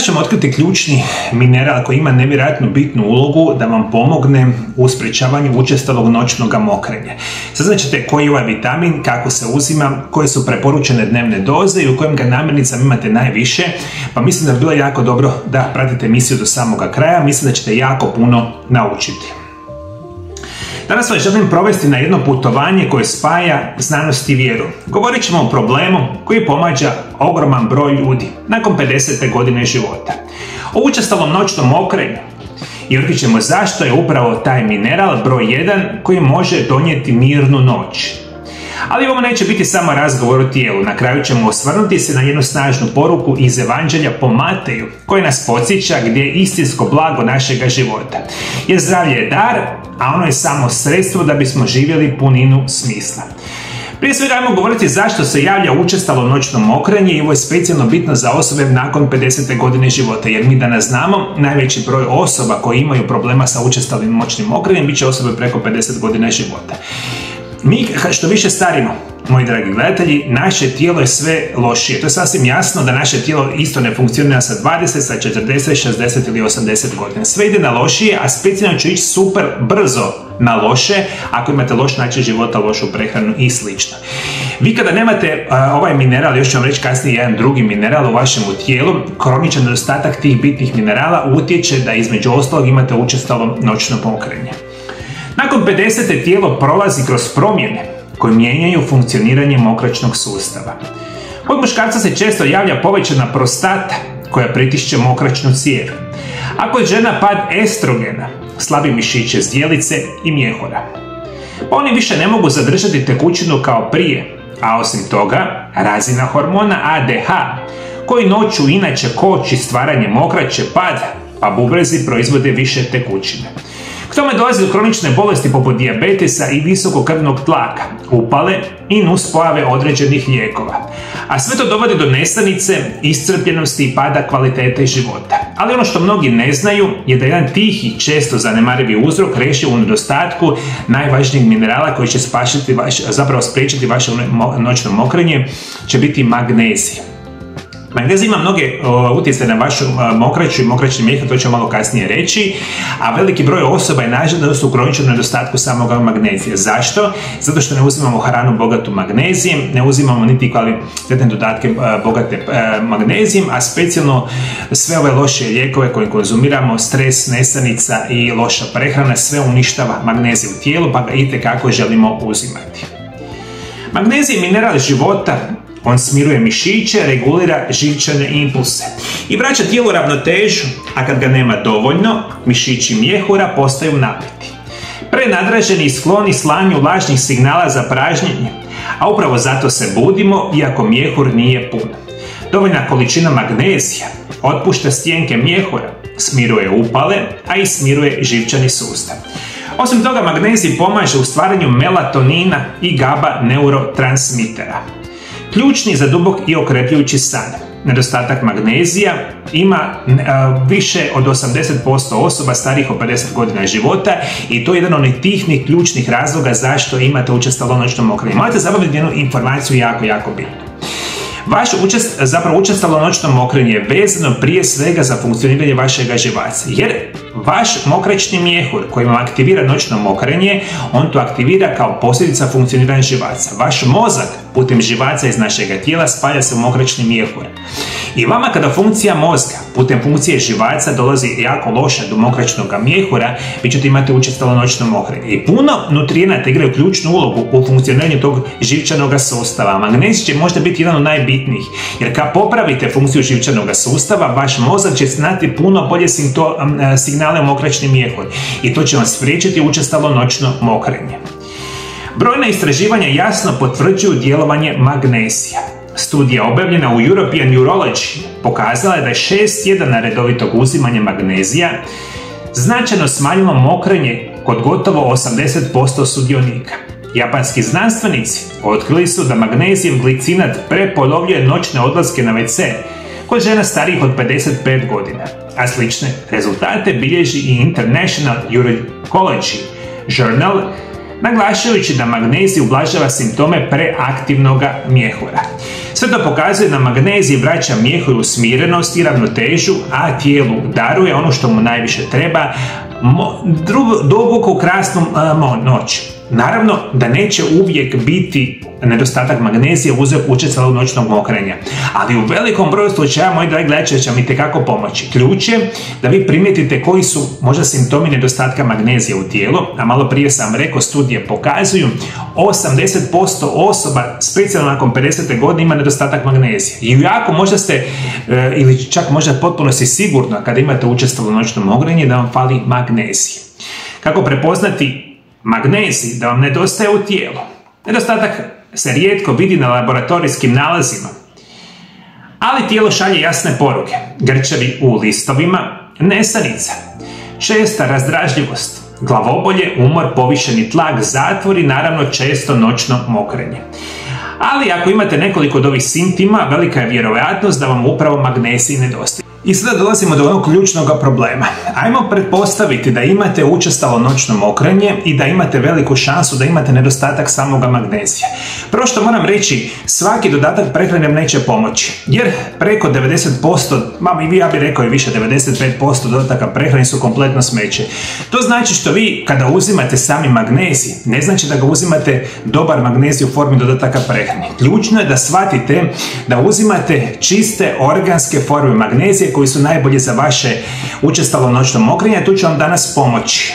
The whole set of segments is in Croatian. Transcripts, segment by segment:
ćemo otkriti ključni mineral koji ima nevjerojatno bitnu ulogu da vam pomogne u sprječavanju učestalog noćnog mokrenja. Saznaćete koji je ovaj vitamin, kako se uzima, koje su preporučene dnevne doze i u kojim ga namirnicama imate najviše, pa mislim da bi bilo jako dobro da pratite emisiju do samoga kraja. Mislim da ćete jako puno naučiti. Danas vas želim provesti na jedno putovanje koje spaja znanost i vjeru. Govorit ćemo o problemu koji pomaže ogroman broj ljudi nakon 50. godine života. O učestalom noćnom mokrenju i otkrit ćemo zašto je upravo taj mineral broj 1 koji može donijeti mirnu noć. Ali ovo neće biti samo razgovor o tijelu. Na kraju ćemo osvrnuti se na jednu snažnu poruku iz Evanđelja po Mateju, koja nas podsjeća gdje je istinsko blago našega života. Jer zdravlje je dar, a ono je samo sredstvo da bismo živjeli puninu smisla. Prije svega ajmo govoriti zašto se javlja učestalo noćno mokrenje i ovo je specijalno bitno za osobe nakon 50. godine života, jer mi danas znamo najveći broj osoba koji imaju problema sa učestalim noćnim mokrenjem bit će osobe preko 50 godina života. Mi što više starimo, moji dragi gledatelji, naše tijelo je sve lošije. To je sasvim jasno da naše tijelo isto ne funkcionira sa 20, sa 40, 60 ili 80 godina. Sve ide na lošije, a specijalno će ići super brzo na loše ako imate loš način života, lošu prehranu i slično. Vi kada nemate ovaj mineral, još ću vam reći kasnije jedan drugi mineral u vašem tijelu, kroničan nedostatak tih bitnih minerala utječe da između ostalog imate učestalo noćno mokrenje. Nakon 50. tijelo prolazi kroz promjene koje mijenjaju funkcioniranje mokraćnog sustava. Kod muškarca se često javlja povećana prostata koja pritišće mokraćnu cijev, a kod žena pad estrogena, slabi mišiće zdjelice i mjehura. Oni više ne mogu zadržati tekućinu kao prije, a osim toga razina hormona ADH, koji noću inače koči stvaranje mokraće, pada, a bubrezi proizvode više tekućine. K tome dolazi do kronične bolesti poput dijabetesa i visokog krvnog tlaka, upale i nuspojave određenih lijekova. A sve to dovodi do nesanice, iscrpljenosti i pada kvalitete života. Ali ono što mnogi ne znaju je da jedan tihi, često zanemarivi uzrok reši u nedostatku najvažnijeg minerala koji će spriječiti vaše noćno mokrenje, će biti magnezij. Magnezij ima mnoge utjecaje na vašu mokraću i mokraćni mjehur, to ću malo kasnije reći, a veliki broj osoba je nažalost u kroničnom nedostatku samog magnezija. Zašto? Zato što ne uzimamo hranu bogatu magnezijem, ne uzimamo niti kvalitetne dodatke bogate magnezijem, a specijalno sve ove loše lijekove koje konzumiramo, stres, nesanica i loša prehrana, sve uništava magnezij u tijelu, pa ga itekako želimo uzimati. Magnezij je mineral života. On smiruje mišiće, regulira živčane impulse i vraća tijelu ravnotežu, a kad ga nema dovoljno, mišići mjehura postaju napeti, prenadraženi i skloni slanju lažnih signala za pražnjenje, a upravo zato se budimo iako mjehur nije pun. Dovoljna količina magnezija otpušta stjenke mjehura, smiruje upale, a i smiruje živčani sustav. Osim toga, magnezij pomaže u stvaranju melatonina i GABA neurotransmitera, ključni za dubok i okrepljujući san. Nedostatak magnezija ima više od 80% osoba starijih od 50 godina života i to je jedan od tih ključnih razloga zašto imate učestalo noćno mokrenje. Morate zabaviti jednu informaciju jako bitnu. Učestalo noćno mokrenje je vezano prije svega za funkcioniranje vašega živaca, jer vaš mokraćni mjehur koji vam aktivira noćno mokrenje, on to aktivira kao posljedica funkcioniranja živaca. Vaš mozak putem živaca iz našega tijela spaja se u mokraćni mjehur. I vama kada funkcija mozga putem funkcije živaca dolazi jako loša do mokraćnog mjehura, vi ćete imati učestalo noćno mokrenje. I puno nutrijenata igraju ključnu ulogu u funkcioniranju tog živčanog sustava. Magnezij će možda biti jedan od najbitnijih, jer kad popravite funkciju živčanog sustava, vaš mozak će znati puno bolje signale o mokraćni mjehur i to će vam spriječiti učestalo noćno mokrenje. Brojna istraživanja jasno potvrđuju djelovanje magnezija. Studija objavljena u European Urology pokazala je da je 6 tjedana redovitog uzimanja magnezija značajno smanjilo mokrenje kod gotovo 80% sudionika. Japanski znanstvenici otkrili su da magnezijev glicinat prepolovljuje noćne odlaske na WC kod žena starijih od 55 godina, a slične rezultate bilježi i International Urology Journal, naglašujući da magnezij ublažava simptome preaktivnog mjehura. Sve to pokazuje da magnezij vraća mjehu u smirenost i ravnotežu, a tijelu daruje ono što mu najviše treba, duboku krasnu noć. Naravno da neće uvijek biti nedostatak magnezija uzrok učestalog noćnog mokrenja, ali u velikom broju slučajeva, moji dragi gledatelji, će vam itekako pomoći. Ključ je da vi primijetite koji su možda simptomi nedostatka magnezija u tijelu, a malo prije sam rekao, studije pokazuju 80% osoba, specijalno nakon 50. godine, ima nedostatak magnezija. I jako možda ste, ili čak možda potpuno si sigurno kada imate učestalo noćno mokrenje, da vam fali magnezij. Kako prepoznati magnezij da vam nedostaje u tijelu? Nedostatak se rijetko vidi na laboratorijskim nalazima, ali tijelo šalje jasne poruke. Grčevi u listovima, nesanica, česta razdražljivost, glavobolje, umor, povišeni tlak, zatvor i naravno često noćno mokrenje. Ali ako imate nekoliko od ovih simptoma, velika je vjerojatnost da vam upravo magnezij nedostaje. I sada dolazimo do onog ključnog problema. Ajmo pretpostaviti da imate učestalo noćno mokrenje i da imate veliku šansu da imate nedostatak samoga magnezija. Prvo što moram reći, svaki dodatak prehrane neće pomoći, jer preko 90%, ja bih rekao i više, 95% dodataka prehrane su kompletno smeće. To znači što vi kada uzimate sami magnezij, ne znači da ga uzimate dobar magnezij u formi dodataka prehrane. Ključno je da shvatite da uzimate čiste organske forme magnezije koji su najbolje za vaše učestalo noćno mokrenje, tu ću vam danas pomoći.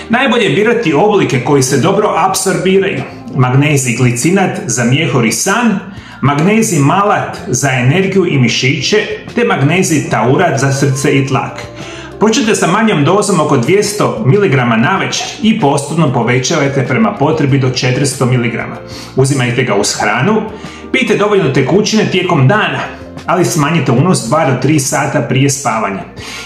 Najbolje je birati oblike koji se dobro apsorbiraju. Magnezij glicinat za mjehur i san, magnezij malat za energiju i mišiće, te magnezij taurat za srce i tlak. Počnite sa manjom dozom oko 200 mg na večer i postupno povećavajte prema potrebi do 400 mg. Uzimajte ga uz hranu, pijte dovoljno tekućine tijekom dana, ali smanjite unos 2 do 3 sata prije spavanja.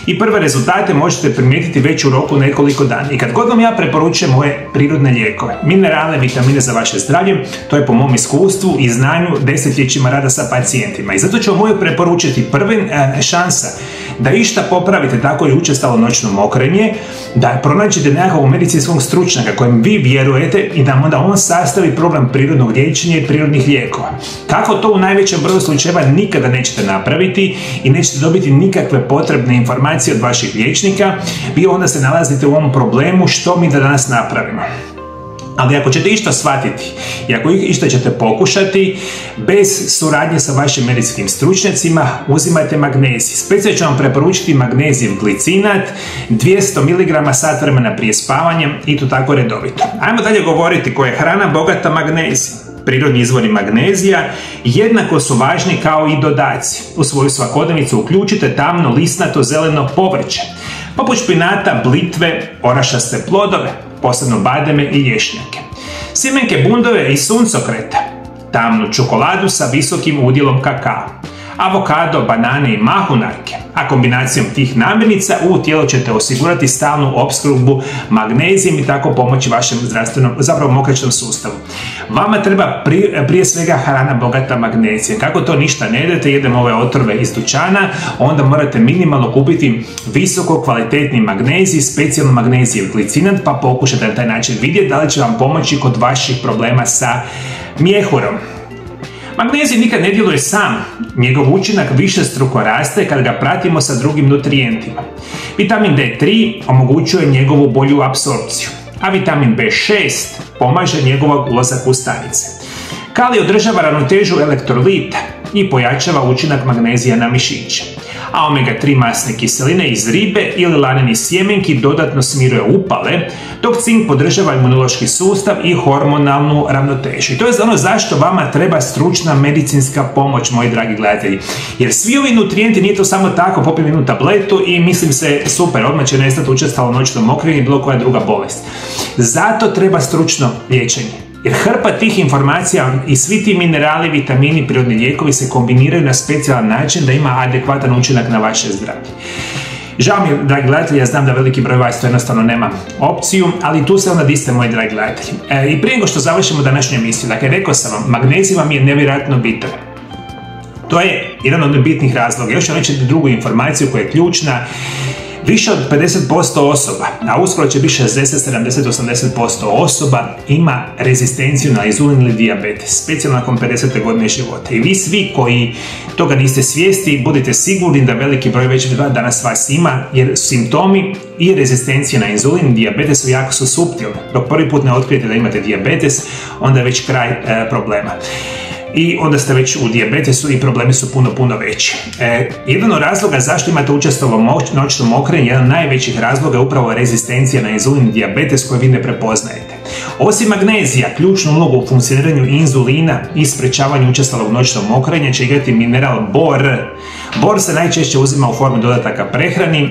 I prve rezultate možete primijetiti već u roku nekoliko dana. I kad god vam ja preporučujem moje prirodne lijekove, minerale, vitamine za vaše zdravlje, to je po mom iskustvu i znanju desetljećima rada sa pacijentima. I zato ću vam uvijek preporučiti prva šansa da išta popravite tako i učestalo noćno mokrenje, da pronađete nekakvog medicinskog stručnjaka kojem vi vjerujete i da onda on sastavi problem prirodnog liječenja i prirodnih lijekova. Kako to u najvećem broju slučajeva nikada nećete napraviti i nećete dobiti nikakve potrebne informacije od vaših liječnika, vi onda se nalazite u ovom problemu što mi da danas napravimo. Ali ako ćete išta shvatiti i ako išta ćete pokušati, bez suradnje sa vašim medicinskim stručnjacima, uzimajte magnezij. Specijalno ću vam preporučiti magnezijev glicinat, 200 mg sat vremena prije spavanja i to tako redovito. Ajmo dalje govoriti koja je hrana bogata magnezijom. Prirodni izvori magnezija jednako su važni kao i dodaci. U svoju svakodnevnicu uključite tamno lisnato zeleno povrće, poput špinata, blitve, orašaste plodove, posebno bademe i lješnjake, sjemenke bundove i suncokreta, tamnu čokoladu sa visokim udjelom kakao, avokado, banane i mahunarke, a kombinacijom tih namirnica u tijelo ćete osigurati stalnu opskrbu magnezijem i tako pomoći vašem zdravstvenom, zapravo mokraćnom sustavu. Vama treba prije svega hrana bogata magnezijem. Kako to ništa ne jedete, jedemo ove otrove iz dućana, onda morate minimalno kupiti visoko kvalitetni magnezij, specijalno magnezijev glicinat, pa pokušajte na taj način vidjeti da li će vam pomoći kod vaših problema sa mjehurom. Magnezij nikad ne djeluje sam, njegov učinak višestruko raste kad ga pratimo sa drugim nutrijentima. Vitamin D3 omogućuje njegovu bolju apsorpciju, a vitamin B6 pomaže njegov ulazak u stanice. Kalij održava ravnotežu elektrolita i pojačava učinak magnezija na mišiće, a omega-3 masne kiseline iz ribe ili lanenih sjemenki dodatno smiruje upale, dok cink podržava imunološki sustav i hormonalnu ravnotežu. I to je ono zašto vama treba stručna medicinska pomoć, moji dragi gledatelji. Jer svi ovi nutrijenti, nije to samo tako, popijem jednu tabletu i mislim se super, odmah će nestati učestalo noćno mokrenje i bilo koja druga bolest. Zato treba stručno liječenje. Jer hrpa tih informacija i svi ti minerali, vitamini, prirodni lijekovi se kombiniraju na specijalan način da ima adekvatan učinak na vaše zdravlje. Žao mi je, dragi gledatelji, ja znam da veliki broj vas to jednostavno nema opciju, ali tu se onda diste, moji dragi gledatelji. I prije nego što završimo današnju emisiju, dakle, rekao sam vam, magnezij vam je nevjerojatno bitan. To je jedan od bitnih razloga. Još ću reći drugu informaciju koja je ključna. Više od 50% osoba, a uskoro će biti 60, 70, 80% osoba ima rezistenciju na inzulin ili dijabetes, specijalno nakon 50. godine života. I vi svi koji toga niste svijesti, budite sigurni da veliki broj već danas vas ima, jer simptomi i rezistencije na inzulin i dijabetes jako su suptilni. Dok prvi put ne otkrijete da imate dijabetes, onda je već kraj problema. I onda ste već u dijabetesu i problemi su puno veći. Jedan od razloga zašto imate učestalo noćno mokrenje, jedan od najvećih razloga je upravo rezistencija na inzulin i dijabetes koje vi ne prepoznajete. Osim magnezija, ključnu ulogu u funkcioniranju inzulina i sprečavanju učestalog noćnog mokrenja će igrati mineral bor. Bor se najčešće uzima u formi dodataka prehrani,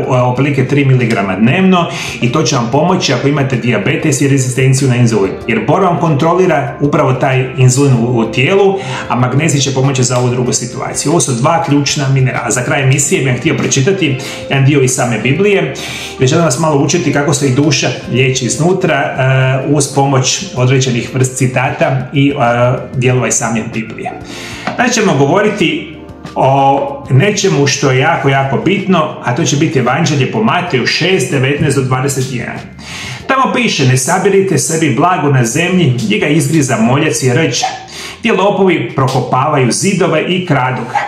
otprilike 3 mg dnevno, i to će vam pomoći ako imate dijabetes i rezistenciju na inzulin. Jer bor vam kontrolira upravo taj inzulin u tijelu, a magnezij će pomoći za ovu drugu situaciju. Ovo su dva ključna minerala. Za kraj emisije bih htio pročitati jedan dio iz same Biblije, jer želim vas malo učiti kako se i duša liječi iznutra uz pomoć određenih vrst citata i dijelova iz same Biblije. Znači ćemo govoriti o nečemu što je jako bitno, a to će biti Evanđelje po Mateju 6, 19 do 21. Tamo piše: ne sabirite sebi blago na zemlji gdje ga izgriza moljac i rđa, gdje lopovi prokopavaju zidove i kradu ga,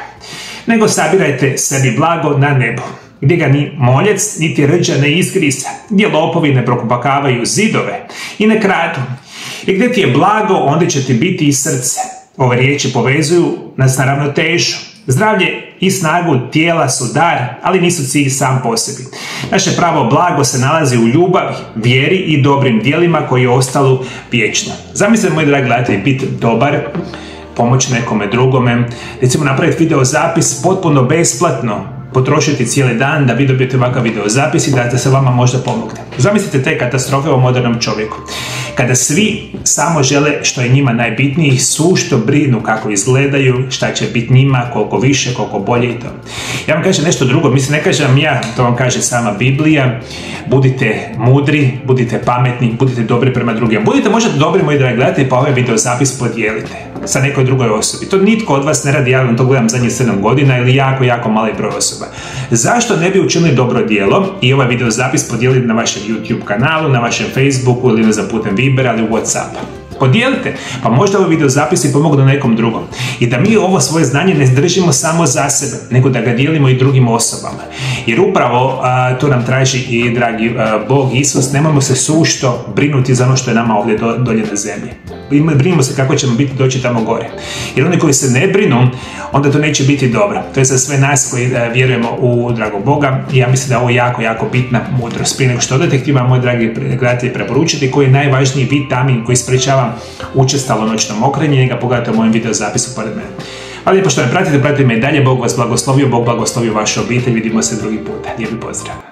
nego sabirajte sebi blago na nebu, gdje ga ni moljac niti rđa ne izgriza, gdje lopovi ne prokopavaju zidove i ne kradu. I gdje ti je blago, onda će ti biti i srce. Ove riječi povezuju nas na ravnotežu. Zdravlje i snagu tijela su dar, ali nisu cilj sam po sebi. Naše pravo blago se nalazi u ljubavi, vjeri i dobrim djelima koji ostaju vječno. Zamislite, moji dragi gledatelji, biti dobar, pomoći nekome drugome, recimo napraviti video zapis potpuno besplatno, potrošiti cijeli dan da vi dobijete ovakav video zapis i da se vama možda pomogne. Zamislite te katastrofe u modernom čovjeku. Kada svi samo žele što je njima najbitnije, sušto brinu kako izgledaju, šta će biti njima, koliko više, koliko bolje i to. Ja vam kažem nešto drugo, mislim, ne kažem ja, to vam kaže sama Biblija. Budite mudri, budite pametni, budite dobri prema drugima. Budite možda dobri, moji dragi gledatelji, pa ovaj video zapis podijelite sa nekoj drugoj osobi. To nitko od vas ne radi, ja vam to gledam zadnjih 7 godina ili jako mali broj osoba. Zašto ne bi učinili dobro djelo i ovaj video zapis podijeliti na vašem YouTube kanalu, na vašem Facebooku ili za putem Vibera ili Whatsappa? Podijelite, pa možda ovaj video zapisi pomognu nekom drugom. I da mi ovo svoje znanje ne držimo samo za sebe, nego da ga dijelimo i drugim osobama. Jer upravo to nam traži i dragi Bog Isus, nemojmo se sušto brinuti za ono što je nama ovdje dolje na zemlji. Brinimo se kako ćemo doći tamo gore. Jer oni koji se ne brinu, onda to neće biti dobro. To je za sve nas koji vjerujemo u dragog Boga, i ja mislim da je ovo jako bitna mudrost. Prije nego što odete, htio vam, moji dragi gledatelji, preporučiti koji je najvažniji vitamin koji sprečava učestalo noćno mokrenje. Njega pogledajte u mojem video zapisu pored mene. Hvala lijepo što me pratite me i dalje. Bog vas blagoslovio, Bog blagoslovio vašu obitelj. Vidimo se drugi puta. Lijepi pozdrav.